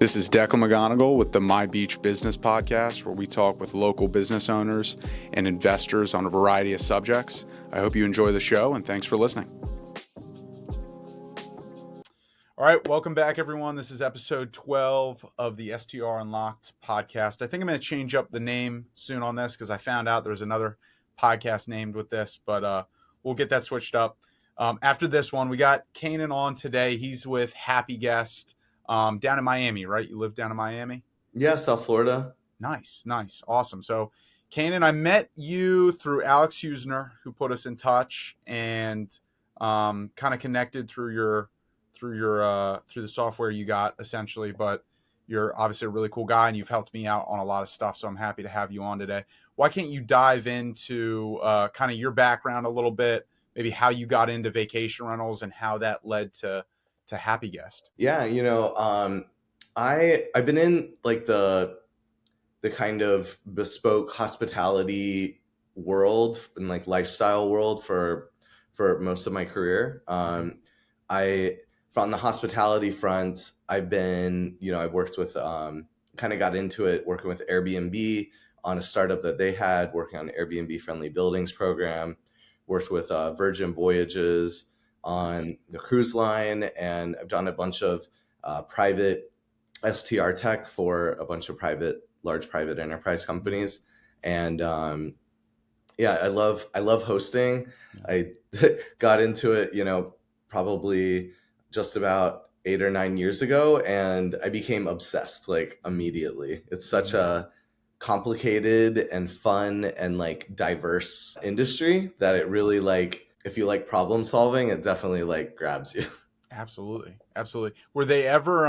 This is Declan McGonigal with the My Beach Business Podcast, where we talk with local business owners and investors on a variety of subjects. I hope you enjoy the show, and thanks for listening. All right, welcome back, everyone. This is episode 12 of the STR Unlocked podcast. I think I'm going to change up the name soon on this because I found out there was another podcast named with this, but we'll get that switched up. After this one, we got Kanan on today. He's with Happy Guest. Down in Miami, right? You live down in Miami? Yeah, South Florida. Nice. Awesome. So, Kanan, I met you through Alex Husner, who put us in touch, and kind of connected through the software you got, essentially. But you're obviously a really cool guy, and you've helped me out on a lot of stuff, so I'm happy to have you on today. Why can't you dive into kind of your background a little bit, maybe how you got into vacation rentals and how that led to Happy Guest? Yeah, I've been in like the kind of bespoke hospitality world and like lifestyle world for most of my career. I from the hospitality front, I've worked with kind of got into it working with Airbnb on a startup that they had, working on the Airbnb friendly buildings program, worked with Virgin Voyages on the cruise line, and I've done a bunch of private STR tech for a bunch of large private enterprise companies. And I love hosting. I got into it, probably just about 8 or 9 years ago, and I became obsessed like immediately. It's such a complicated and fun and like diverse industry that it really like, if you like problem solving, it definitely like grabs you. Absolutely. Were they ever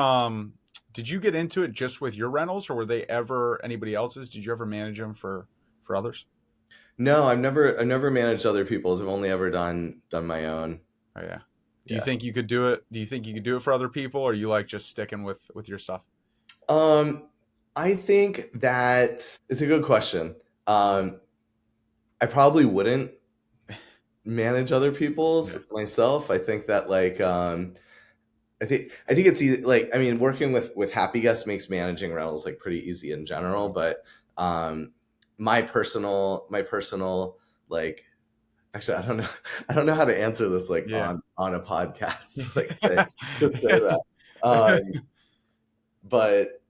did you get into it just with your rentals, or were they ever anybody else's? Did you ever manage them for others? No, I've never managed other people's. I've only ever done my own. Oh yeah. Do you think you could do it? Do you think you could do it for other people, or are you like just sticking with your stuff? I think that it's a good question. I probably wouldn't manage other people's myself. I think that like I think it's easy. Like, I mean, working with Happy Guest makes managing rentals like pretty easy in general, but my personal like, actually I don't know how to answer this like on a podcast like to say that. But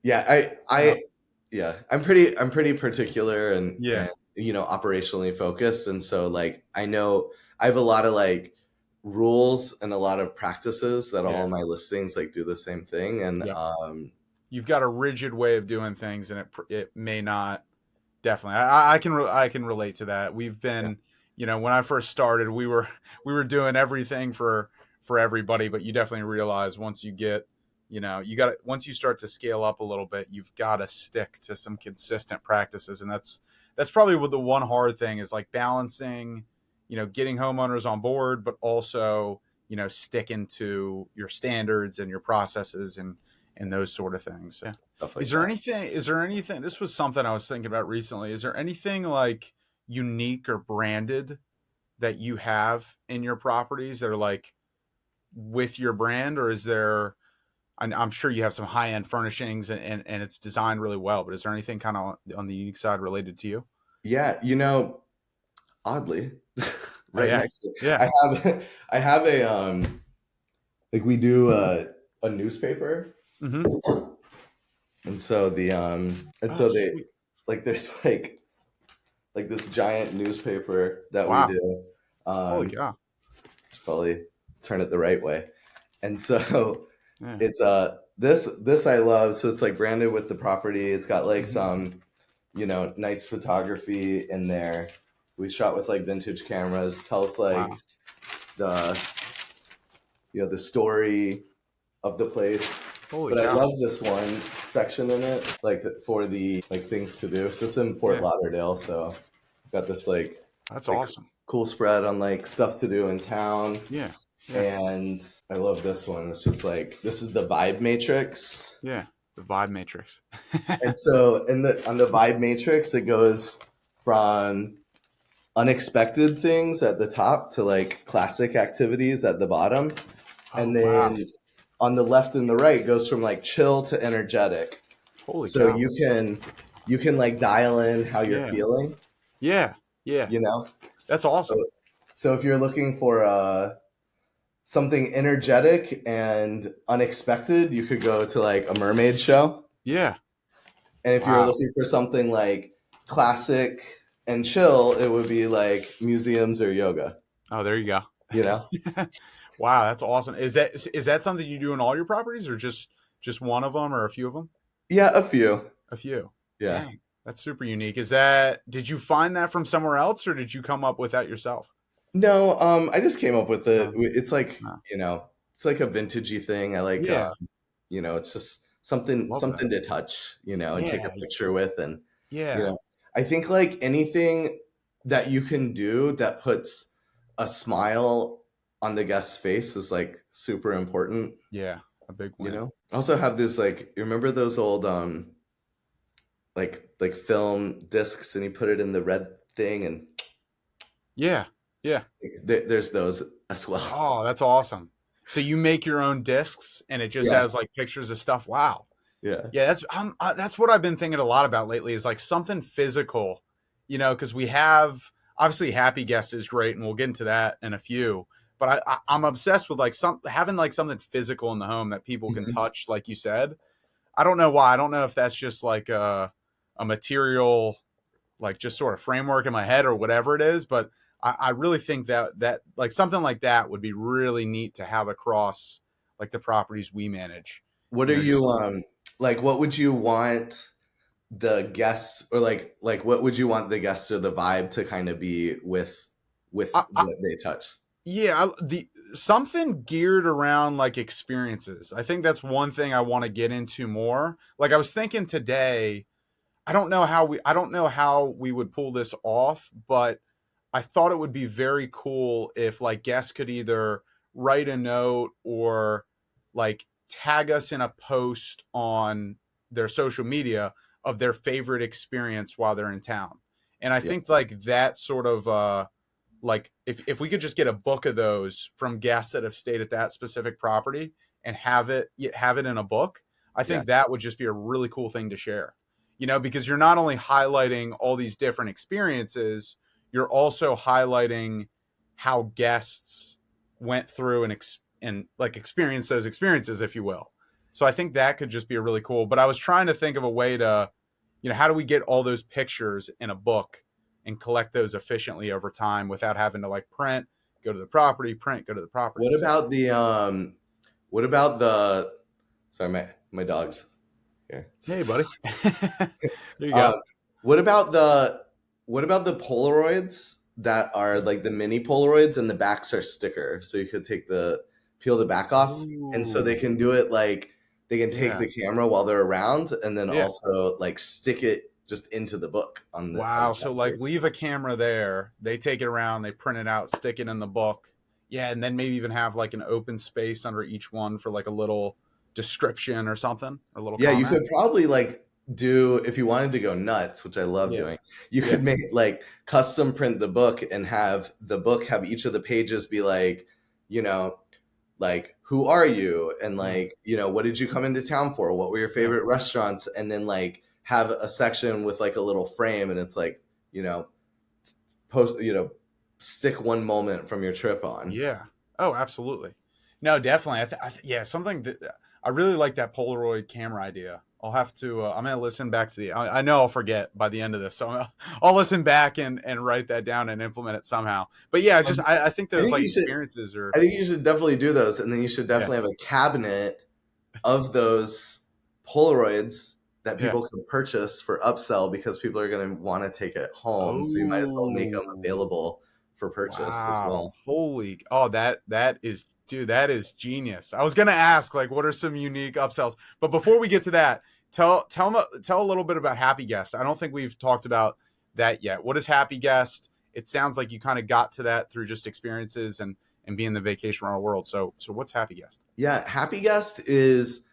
yeah, I'm pretty particular and operationally focused, and so like I know I have a lot of like rules and a lot of practices that all of my listings like do the same thing, and you've got a rigid way of doing things, and it may not. Definitely, I can relate to that. We've been, when I first started, we were doing everything for everybody, but you definitely realize once you get, once you start to scale up a little bit, you've got to stick to some consistent practices, and that's probably what the one hard thing is, like balancing, getting homeowners on board, but also, sticking to your standards and your processes and those sort of things. Yeah. Like is there anything, this was something I was thinking about recently. Is there anything like unique or branded that you have in your properties that are like with your brand, or is there, I'm sure you have some high-end furnishings and it's designed really well, but is there anything kind of on the unique side related to you? Yeah. Oddly, next to I have a like we do a newspaper. Mm-hmm. And so they like there's like this giant newspaper that we do. Holy cow. Probably turn it the right way. And so it's this I love. So it's like branded with the property. It's got like some nice photography in there. We shot with like vintage cameras. Tell us like the story of the place. Holy cow. I love this one section in it, like for the like things to do. So it's in Fort Lauderdale, so got this like that's awesome, cool spread on like stuff to do in town. Yeah. And I love this one. It's just like, this is the vibe matrix. Yeah, the vibe matrix. And so on the vibe matrix, it goes from unexpected things at the top to like classic activities at the bottom. And then on the left and the right goes from like chill to energetic. Holy So cow. you can like dial in how you're Yeah. feeling, Yeah. Yeah. you know? That's So awesome. so if you're looking for something energetic and unexpected, you could go to like a mermaid show. Yeah. And if you're Wow. looking for something like classic and chill, it would be like museums or yoga, Oh, there you go. you know? Wow, that's awesome. Is that something you do in all your properties, or just one of them, or a few of them? Yeah, a few. A few. Yeah. Dang, that's super unique. Did you find that from somewhere else, or did you come up with that yourself? No, I just came up with it. No, It's like, no. it's like a vintagey thing. I like, Yeah, it's just something love that. something to touch, and take a Yeah, picture with, and you yeah, know, I think like anything that you can do that puts a smile on the guest's face is like super important. yeah. A big win. I also have this like, you remember those old like film discs, and you put it in the red thing, and Yeah, yeah. there's those as well. Oh, that's awesome. So you make your own discs, and it just Yeah, has like pictures of stuff. Wow. yeah. Yeah, that's what I've been thinking a lot about lately is like something physical, because we have obviously Happy Guest is great, and we'll get into that in a few. But I'm obsessed with like having like something physical in the home that people can Mhm. touch, like you said. I don't know why. I don't know if that's just like a material, like just sort of framework in my head or whatever it is. But I really think that like something like that would be really neat to have across like the properties we manage. What are Just you like? What would you want the guests, or like what would you want the guests or the vibe to kind of be with I, what they touch? yeah, the something geared around like experiences. I think that's one thing I want to get into more. Like I was thinking today, I don't know how we would pull this off, but I thought it would be very cool if like guests could either write a note or like tag us in a post on their social media of their favorite experience while they're in town. And I Yeah. think like that sort of like if we could just get a book of those from guests that have stayed at that specific property and have it in a book, I Yeah. think that would just be a really cool thing to share. Because you're not only highlighting all these different experiences, you're also highlighting how guests went through and like experienced those experiences, if you will. So I think that could just be a really cool. But I was trying to think of a way to, how do we get all those pictures in a book and collect those efficiently over time without having to like print, go to the property, print, go to the property. What So about the what about the sorry, my dog's here. hey, buddy, there you go. Um, what about the Polaroids that are like the mini Polaroids, and the backs are sticker, so you could peel the back off, and so they Ooh, can do it like they can take yeah, the camera while they're around, and then yeah. also like stick it just into the book on the Wow. back So like page. leave a camera there. They take it around, they print it out, stick it in the book. Yeah, and then maybe even have like an open space under each one for like a little description or something, or a little Yeah, you comment. could probably like do, if you wanted to go nuts, which I love Yeah. doing, you Yeah. could make like custom print the book and have the book have each of the pages be like, you know, like who are you, and Yeah. like, what did you come into town for, what were your Yeah. favorite restaurants, and then like have a section with like a little frame, and it's like, you know, post, stick one moment from your trip on. Yeah. Oh, absolutely. No, definitely. Yeah, something that I really like that Polaroid camera idea. I'll have to. I'm gonna listen back to I know I'll forget by the end of this, so I'll listen back and write that down and implement it somehow. But yeah, just Um, I think I those think like you should experiences are. I think you should definitely do those, and then you should Yeah. definitely have a cabinet of those Polaroids that Yeah. people can purchase for upsell, because people are going to want to take it home. So you might as well make them Oh. available for purchase as Wow. well. Holy. Oh, that is, dude, that is genius. I was going to ask like what are some unique upsells? But before we get to that, tell a little bit about Happy Guest. I don't think we've talked about that yet. What is Happy Guest? It sounds like you kind of got to that through just experiences and being in the vacation rental world. So what's Happy Guest? Yeah, Happy Guest is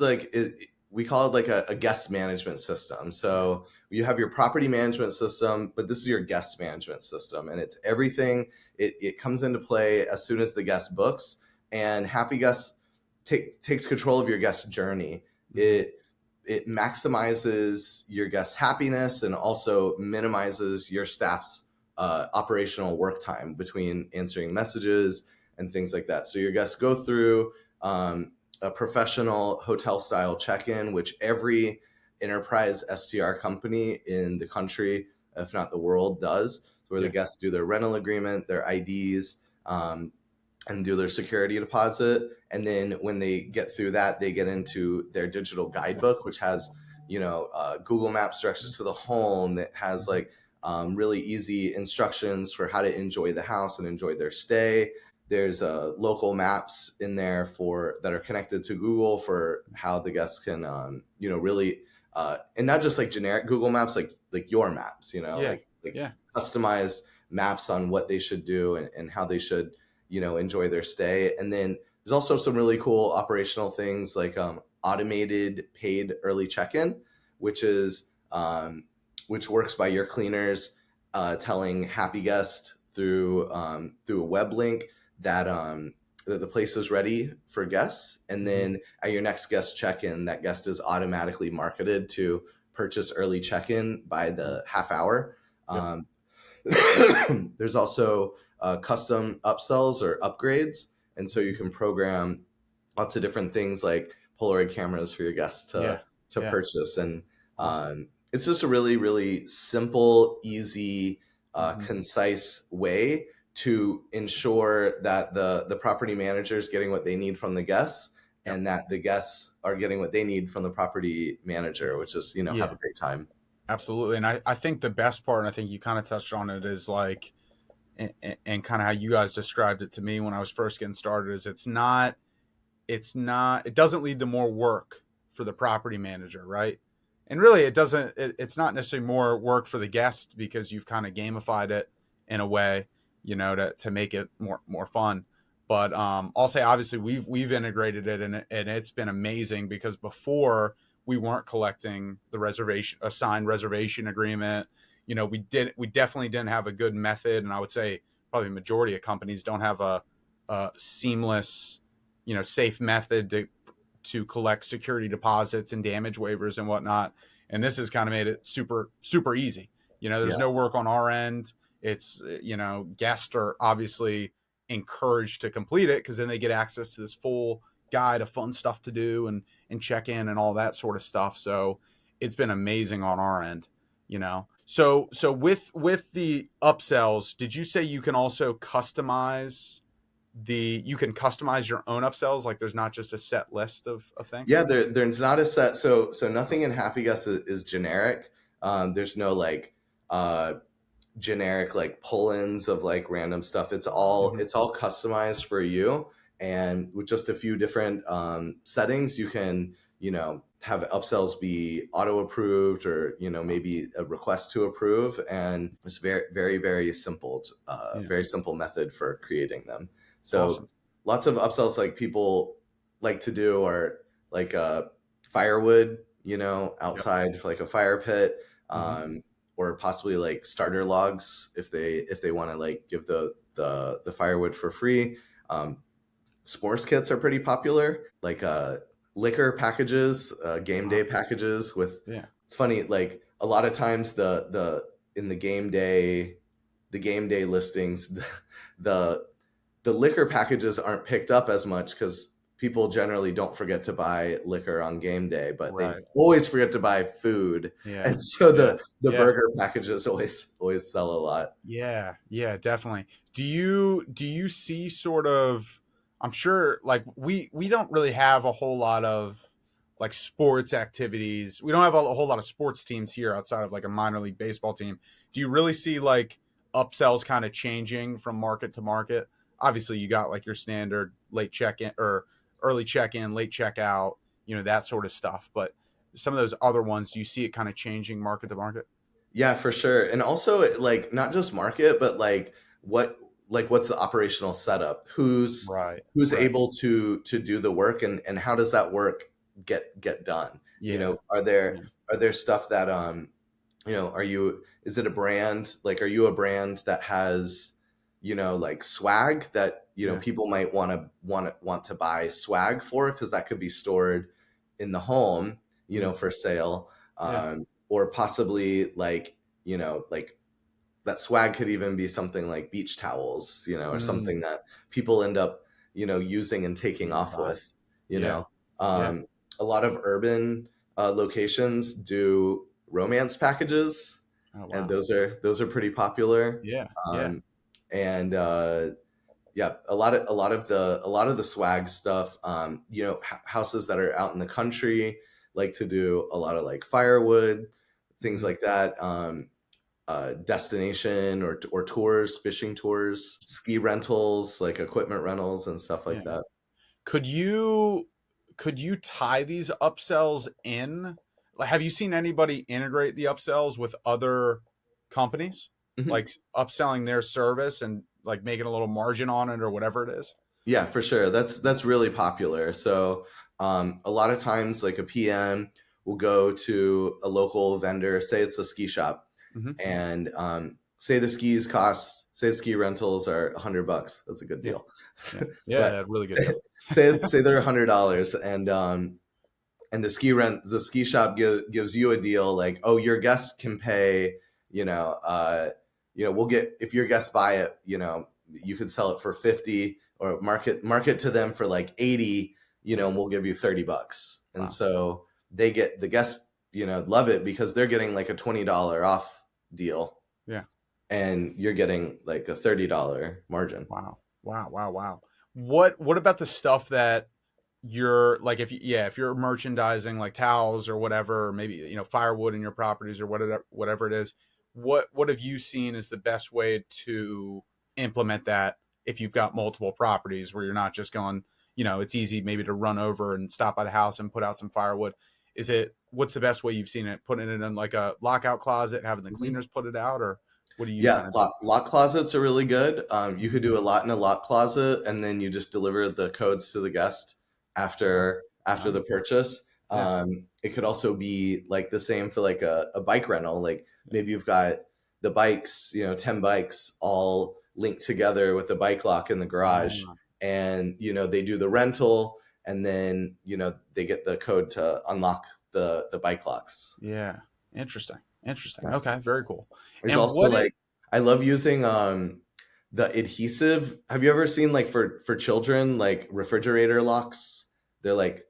like we call it like a guest management system. Yeah. So you have your property management system, but this is your guest management system, and it's everything. It comes into play as soon as the guest books, and Happy Guest takes control of your guest journey. Mhm. It maximizes your guest happiness and also minimizes your staff's operational work time between answering messages and things like that. So your guests go through a professional hotel style check-in, which every enterprise STR company in the country, if not the world, does, where the Yeah. guests do their rental agreement, their IDs, and do their security deposit. And then when they get through that, they get into their digital guidebook, which has, Google Maps directions to the home, that has Mhm. like really easy instructions for how to enjoy the house and enjoy their stay. There's local maps in there for that are connected to Google for how the guests can, really, and not just like generic Google Maps, like your maps, Yeah. like Yeah. customized maps on what they should do and how they should, enjoy their stay. And then there's also some really cool operational things like automated paid early check-in, which is which works by your cleaners telling happy guest through a web link that that the place is ready for guests, and Mhm. then at your next guest check-in, that guest is automatically marketed to purchase early check-in by Mhm. the half hour. Yep. Um, there's also custom upsells or upgrades, and so you Mhm. can program lots of different things like Polaroid cameras for your guests Yeah. to Yeah. purchase. And Awesome. it's just a really really simple, easy, Mhm. concise way to ensure that the property manager is getting what they need from the guests, Yep. and that the guests are getting what they need from the property manager, which is have Yeah. a great time. Absolutely. And I think the best part, and I think you kind of touched on it, is like, and kind of how you guys described it to me when I was first getting started, is it doesn't lead to more work for the property manager, right? And really it doesn't, it's not necessarily more work for the guest because you've kind of gamified it in a way, to make it more fun. But I'll say obviously we've integrated it, and it's been amazing because before we weren't collecting the reservation assigned reservation agreement. We definitely didn't have a good method, and I would say probably the majority of companies don't have a seamless, safe method to collect security deposits and damage waivers and whatnot. And this has kind of made it super super easy. There's Yeah. no work on our end. It's guests are obviously encouraged to complete it because then they get access to this full guide of fun stuff to do and check in and all that sort of stuff. So it's been amazing on our end. So with the upsells, did you say you can also customize you can customize your own upsells? Like there's not just a set list of things? Yeah, there's not a set. So nothing in Happy Guest is generic. There's no like uh, generic like pull-ins of like random stuff. Mm-hmm. It's all customized for you, and with just a few different settings, you can have upsells be auto approved, or maybe a request to approve, and it's very very very simple, Yeah. very simple method for creating them. So Awesome. lots of upsells like people like to do are like firewood, Yep. outside for like a fire pit. Mm-hmm. Or possibly like starter logs if they want to like give the firewood for free. Um, S'mores kits are pretty popular, like liquor packages, game Uh-huh. day packages with. Yeah. It's funny, like a lot of times the in the game day listings, the the liquor packages aren't picked up as much because people generally don't forget to buy liquor on game day, but they Right. always forget to buy food, Yeah. and so Yeah. the Yeah. burger packages always sell a lot. Yeah, yeah, definitely. Do you see sort of, I'm sure like we don't really have a whole lot of like sports activities. We don't have a whole lot of sports teams here outside of like a minor league baseball team. Do you really see like upsells kind of changing from market to market? Obviously, you got like your standard late check-in or early check-in, late check-out, that sort of stuff. But some of those other ones, do you see it kind of changing market to market? Yeah, for sure. And also like not just market, but what what's the operational setup? Right. Who's Right. able to do the work, and how does that work get done? Yeah. Yeah. Are there stuff that are you is it a brand, like are you a brand that has like swag that, Yeah. people might want to buy swag for, because that could be stored in the home, Mm. for sale. Yeah. Or possibly like, like that swag could even be something like beach towels, or Mm. something that people end up, using and taking Need to off buy. with, you Yeah. know. Yeah. A lot of urban locations do romance packages, Oh and wow. those are pretty popular. Yeah. Yeah. Um, and yeah, a lot of the swag stuff. Houses that are out in the country like to do a lot of like firewood, things Mhm. like that. Destination or tours, fishing tours, ski rentals, like equipment rentals and stuff like Yeah. that. Could you tie these upsells in? Like, have you seen anybody integrate the upsells with other companies, Mhm. like upselling their service and like making a little margin on it or whatever it is? Yeah, for sure. That's really popular. So a lot of times, like a PM will go to a local vendor, say it's a ski shop, Mm-hmm. and say the ski rentals are $100. That's a good Yeah. deal. Yeah. Yeah. But Yeah. Really good say deal. say they're $100, and the ski shop gives you a deal like, oh, your guests can pay, we'll get, if your guests buy it, you could sell it for 50, or market to them for like 80, Yeah. and we'll give you $30. And Wow. so the guests, love it, because they're getting like a $20 off deal, Yeah. and you're getting like a $30 margin. Wow. Wow. Wow. Wow. What about the stuff that you're like, if you're merchandising like towels or whatever, or maybe firewood in your properties or whatever it is, what have you seen is the best way to implement that if you've got multiple properties where you're not just going, it's easy maybe to run over and stop by the house and put out some firewood. What's the best way you've seen it? Putting it in like a lockout closet, having the Mhm. cleaners put it out, or what do you Yeah, kind of do? lock closets are really good. You Mhm. could do a lot in a lock closet, and then you just deliver the codes to the guest Okay. after the Nice. purchase. Yeah. It could also be like the same for like a bike rental. Like Yeah. maybe you've got the bikes, 10 bikes all linked together with the bike lock in the garage, Ah, and they do the rental, and then they get the code to unlock the bike locks. yeah. Interesting. Interesting. Yeah. Okay. Very cool. There's And also what it like, I love using the adhesive. Have you ever seen like for children, like refrigerator locks? They're like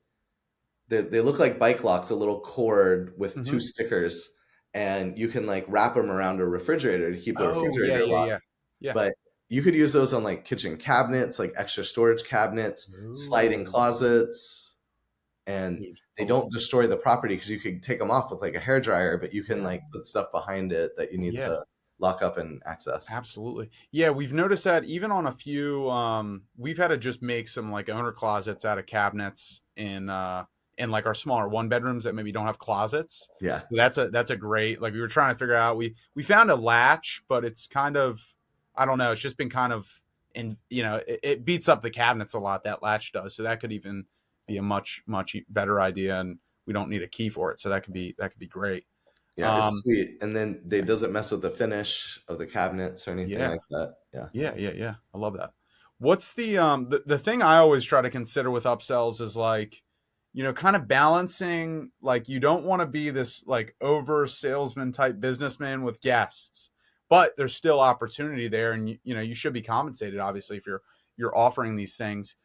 they look like bike locks, a little cord with two Mhm. stickers, and you can like wrap them around a refrigerator to keep the Oh, yeah, refrigerator yeah, locked. yeah. Yeah. But you could use those on like kitchen cabinets, like extra storage cabinets, sliding Ooh, closets, and dude, I they love don't it. destroy the property, because you could take them off with like a hair dryer, but you can Yeah, like put stuff behind it that you need yeah, to lock up and access. absolutely. Yeah, we've noticed that even on a few we've had to just make some like owner closets out of cabinets in like our smaller one bedrooms that maybe don't have closets. Yeah. So that's a great, like we were trying to figure out, we found a latch, but it's kind of, I don't know, it's just been kind of, in it beats up the cabinets a lot, that latch does. So that could even be a much better idea, and we don't need a key for it. So that could be great. Yeah, it's Um sweet. And then they doesn't mess with the finish of the cabinets or anything yeah. like that. Yeah. Yeah, yeah, yeah. I love that. What's the thing I always try to consider with upsells is like, kind of balancing, like you don't want to be this like over salesman type businessman with guests, but there's still opportunity there, and you should be compensated obviously if you're offering these things.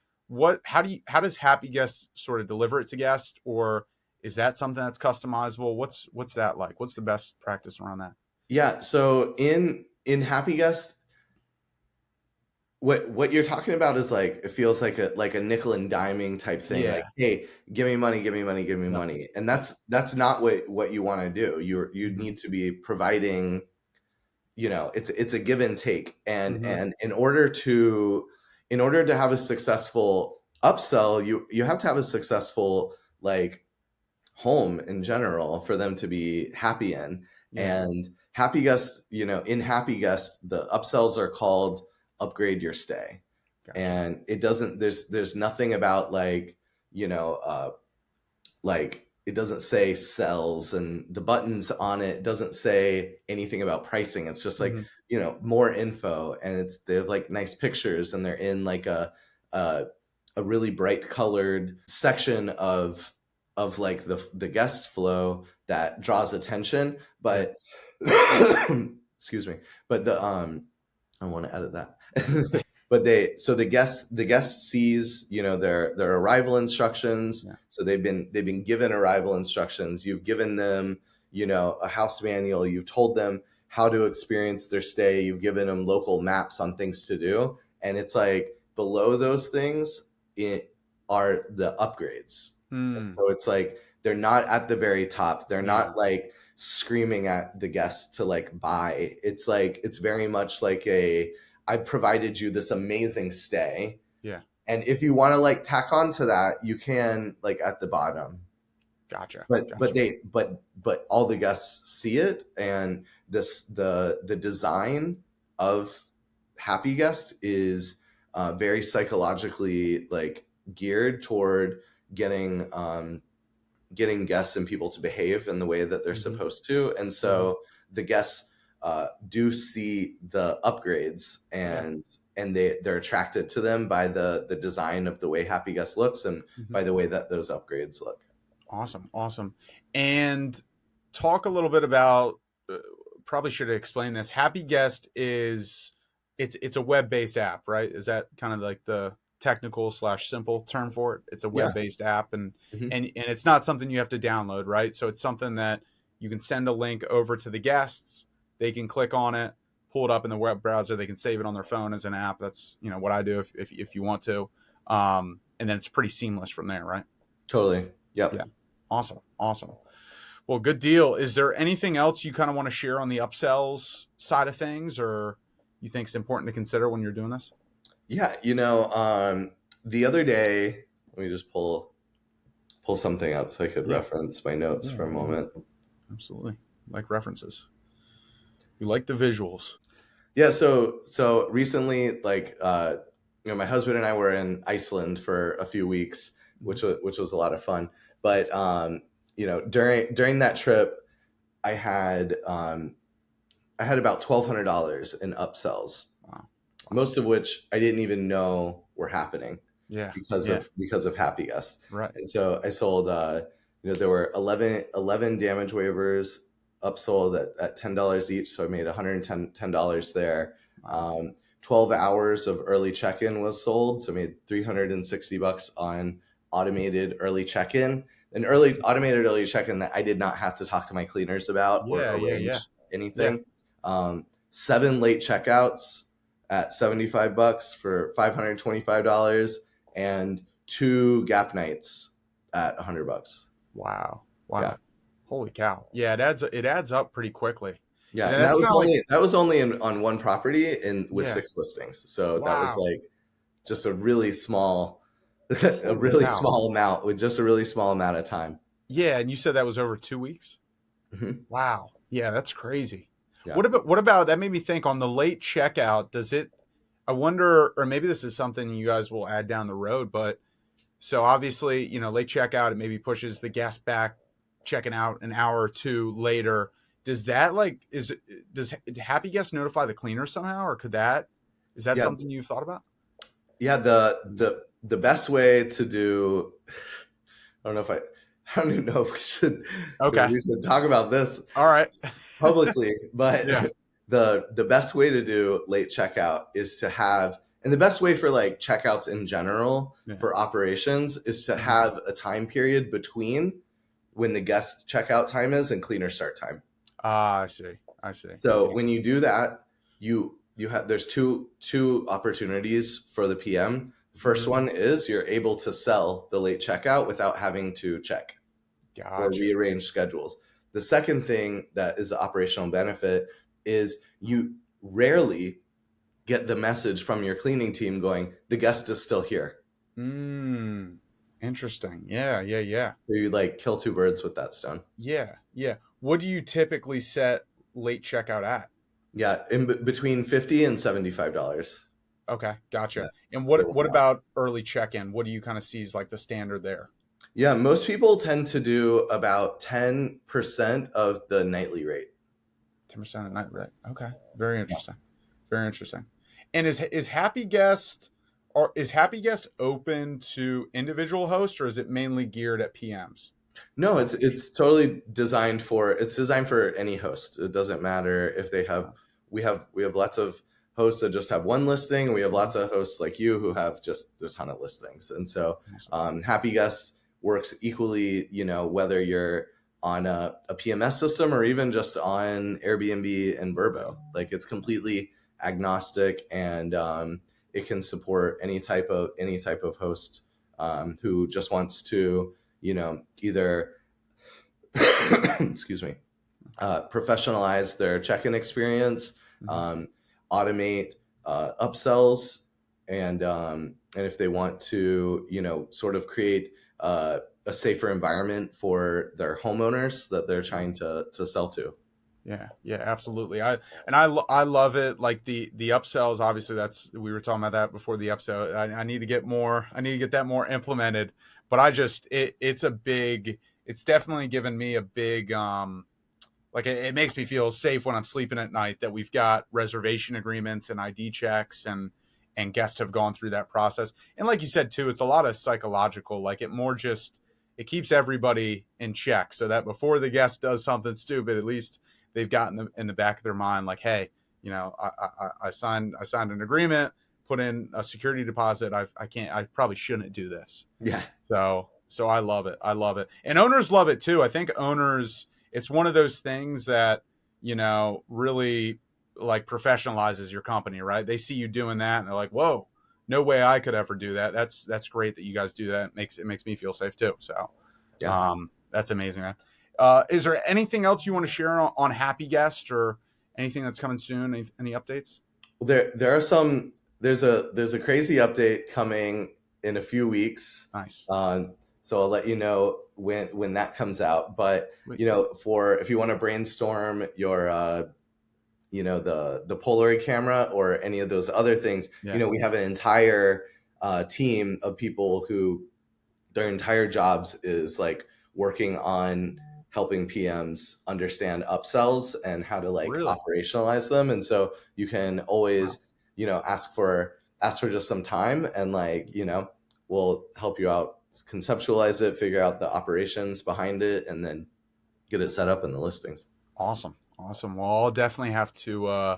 How does happy guests sort of deliver it to guests, or is that something that's customizable? What's that like? What's the best practice around that? Yeah. So in Happy Guest, what you're talking about is like, it feels like a nickel and diming type thing. Like, Yeah. hey, give me money, give me money, give me Yep. money. And Yep. that's not what you want to do. You Hmm. need to be providing, it's a give and take. And Hmm. in order to have a successful upsell, you have to have a successful like home in general for them to be happy in. Yeah. And Happy Guest, in Happy Guest, the upsells are called upgrade your stay. Gotcha. And it doesn't, there's nothing about like, like it doesn't say sells, and the buttons on it doesn't say anything about pricing. It's just like, Mhm. more info, and they have like nice pictures, and they're in like a, a really bright colored section of like the guest flow that draws attention. Yeah. But excuse me, but I want to edit that. But the guest sees, their arrival instructions. Yeah. So they've been given arrival instructions. You've given them, a house manual. You've told them how to experience their stay. You've given them local maps on things to do. And it's like below those things are the upgrades. And Mm. so it's like they're not at the very top. They're Yeah. not like screaming at the guests to like buy. It's like it's very much like I provided you this amazing stay. Yeah. And if you want to like tack on to that, you can like at the bottom. Gotcha. But Gotcha. but all the guests see it, and the design of Happy Guest is very psychologically like geared toward getting getting guests and people to behave in the way that they're Hmm. supposed to. And Hmm. so the guests do see the upgrades, Yeah. and they're attracted to them by the design of the way Happy Guest looks, and Hmm. by the way that those upgrades look. Awesome. Awesome. And talk a little bit about, uh, probably should have explained this. Happy Guest is, it's a web-based app, right? Is that kind of like the technical slash simple term for it? It's a Yeah. web-based app, and Mhm. and it's not something you have to download, right? So it's something that you can send a link over to the guests. They can click on it, pull it up in the web browser. They can save it on their phone as an app. That's, what I do if you want to. And then it's pretty seamless from there, right? Totally. Yeah. Yep. Awesome. Awesome. Well, good deal. Is there anything else you kind of want to share on the upsells side of things, or you think is important to consider when you're doing this? Yeah. The other day, let me just pull something up so I could Yeah. reference my notes Yeah. for a Yeah. moment. Absolutely. Like references. You like the visuals. Yeah, so recently, like my husband and I were in Iceland for a few weeks, Mm-hmm. which was a lot of fun. But during that trip, I had about $1,200 in upsells, Wow. Wow. most of which I didn't even know were happening Yeah. because Yeah. of Happy Guest. Right. And so I sold, there were 11 damage waivers upsold at $10 each. So I made $110 there. Wow. 12 hours of early check-in was sold. So I made $360 on automated early check-in. An automated early check-in that I did not have to talk to my cleaners about or Yeah. Yeah. Yeah. arrange Yeah. anything. 7 late checkouts at $75 for $525, and 2 gap nights at $100. Wow. Yeah. Wow. Holy cow. Yeah. It adds up pretty quickly. Yeah, and That's kind of like, that was only on one property in with yeah. 6 listings. So that was Wow. like just a really small a Holy really cow. small amount with just a really small amount of time. Yeah. And you said that was over 2 weeks? Mhm. Wow. Yeah, that's crazy. Yeah. What about that made me think on the late checkout, does it, I wonder, or maybe this is something you guys will add down the road, but so obviously, late checkout, it maybe pushes the guest back checking out an hour or two later. Does that does Happy Guest notify the cleaner somehow, or is that Yeah. something you've thought about? Yeah, the best way to do I don't know if I don't even know if Okay. we should talk about this All right. publicly, but Yeah. the best way to do late checkout is to have, and the best way for like checkouts in general Yeah. for operations is to Mhm. have a time period between when the guest checkout time is and cleaner start time. Ah, I see. I see. So Yeah. when you do that, you have there's two opportunities for the PM. The first Mhm. one is you're able to sell the late checkout without having to check or Gotcha. rearrange schedules. The second thing that is the operational benefit is you rarely get the message from your cleaning team going, the guest is still here. Interesting. Yeah. Yeah. Yeah. So you like kill 2 birds with that stone. Yeah. Yeah. What do you typically set late checkout at? Yeah, between $50 and $75. Okay, Yeah, gotcha. And for what 1 hour. about early check-in? What do you kind of see as like the standard there? Yeah, most people tend to do about 10% of the nightly rate. 10% at night, right? Okay, very interesting. Very interesting. And is Happy Guest or is Happy Guest open to individual hosts, or is it mainly geared at PMs? No, Like, it's totally designed for it's designed for any host. It doesn't matter if they have we have lots of hosts that just have one listing. We have lots of hosts like you who have just a ton of listings. And so awesome. Happy Guest works equally, whether you're on a PMS system or even just on Airbnb and Vrbo. Like it's completely agnostic, and it can support any type of host who just wants to either excuse me, professionalize their check-in experience, Mhm. um, automate upsells, and if they want to, sort of create a safer environment for their homeowners that they're trying to sell to. Yeah, yeah, absolutely. I love it. Like the upsells, obviously that's we were talking about that before the upsell. I need to get more. I need to get that more implemented. But it's a big. It's definitely given me a big like it makes me feel safe when I'm sleeping at night that we've got reservation agreements and ID checks and guests have gone through that process. And like you said too, it's a lot of psychological. Like it more just it keeps everybody in check so that before the guest does something stupid, at least they've got in the back of their mind like, hey, I signed an agreement, put in a security deposit. I probably shouldn't do this. Yeah, So I love it. I love it. And owners love it too. I think owners, it's one of those things that, really like professionalizes your company, right? They see you doing that and they're like, whoa, no way I could ever do that. That's great that you guys do that. It makes me feel safe too. So yeah. that's amazing, man. Is there anything else you want to share on Happy Guest or anything that's coming soon? Any updates? There are some. There's a crazy update coming in a few weeks. Nice. So I'll let you know when that comes out. But Sweet. for if you want to brainstorm your the Polaroid camera or any of those other things, Yeah. we have an entire team of people who their entire jobs is like working on helping PMs understand upsells and how to like Really? operationalize them. And so you can Wow. always, ask for just some time, and like, we'll help you out, conceptualize it, figure out the operations behind it, and then get it set up in the listings. Awesome. Awesome. Well, I'll definitely have to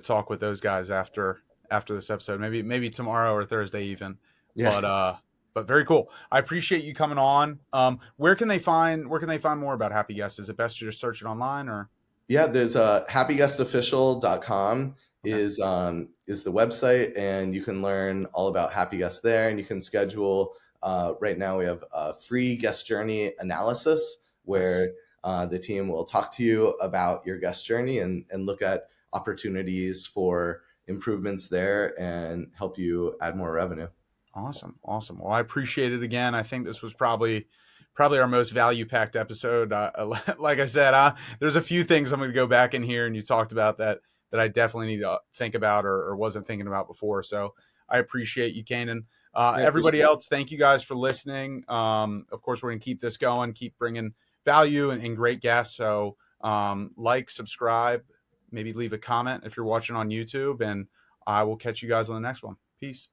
talk with those guys after this episode. Maybe tomorrow or Thursday even. Yeah. But very cool. I appreciate you coming on. Where can they find more about Happy Guest? Is it best to just search it online or Yeah, there's happyguestofficial.com okay. is the website, and you can learn all about Happy Guest there, and you can schedule. Right now, we have a free guest journey analysis Nice. where the team will talk to you about your guest journey and look at opportunities for improvements there and help you add more revenue. Awesome. Awesome. Well, I appreciate it again. I think this was probably our most value packed episode. Like I said, there's a few things I'm going to go back in here and you talked about that I definitely need to think about or wasn't thinking about before. So I appreciate you, Kanan. Yeah, I Everybody appreciate it. else, thank you guys for listening. Of course, we're going to keep this going, keep bringing value and great guests. So like, subscribe, maybe leave a comment if you're watching on YouTube, and I will catch you guys on the next one. Peace.